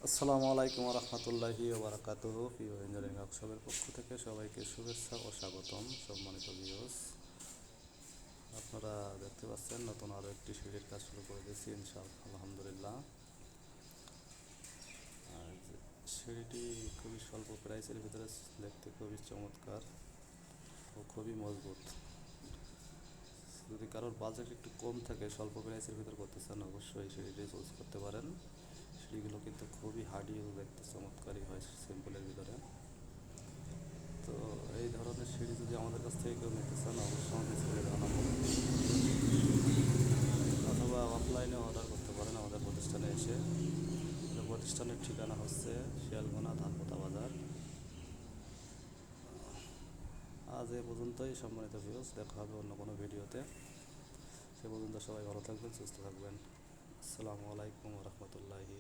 আসসালামু আলাইকুম রহমতুল্লাহি ওবরাকাতুহু। প্রিয় ইঞ্জিনিয়ারিং ওয়ার্কশপের পক্ষ থেকে সবাইকে শুভেচ্ছা ও স্বাগতম। সম্মানিত ভিউয়ার্স, আপনারা দেখতে পাচ্ছেন নতুন আরও একটি সিঁড়ির কাজ শুরু করে দিয়েছি ইনশাআল্লাহ, আলহামদুলিল্লাহ। আর সিঁড়িটি খুবই স্বল্প প্রাইসের ভিতরে, দেখতে খুবই চমৎকার ও খুবই মজবুত। যদি কারোর বাজেট একটু কম থাকে, স্বল্প প্রাইসের ভিতরে করতে চান, অবশ্যই সিঁড়িটি চুজ করতে পারেন। সিঁড়িগুলো কিন্তু খুবই হার্ডি ও দেখতে চমৎকারই হয় সিম্পলের ভিতরে। তো এই ধরনের সিঁড়ি যদি আমাদের কাছ থেকে কেউ নিতে চান, অবশ্যই আমাদের স্ক্রিনে দেওয়া নম্বরে অথবা অফলাইনে অর্ডার করতে পারেন আমাদের প্রতিষ্ঠানে এসে। আমাদের প্রতিষ্ঠানের ঠিকানা হচ্ছে শিয়ালগোনা ধানপোতা বাজার। আজ এ পর্যন্তই সম্মানিত ভিউয়ার্স, দেখা হবে অন্য কোনো ভিডিওতে। সে পর্যন্ত সবাই ভালো থাকবেন, সুস্থ থাকবেন। আসসালামু আলাইকুম রহমতুল্লাহি।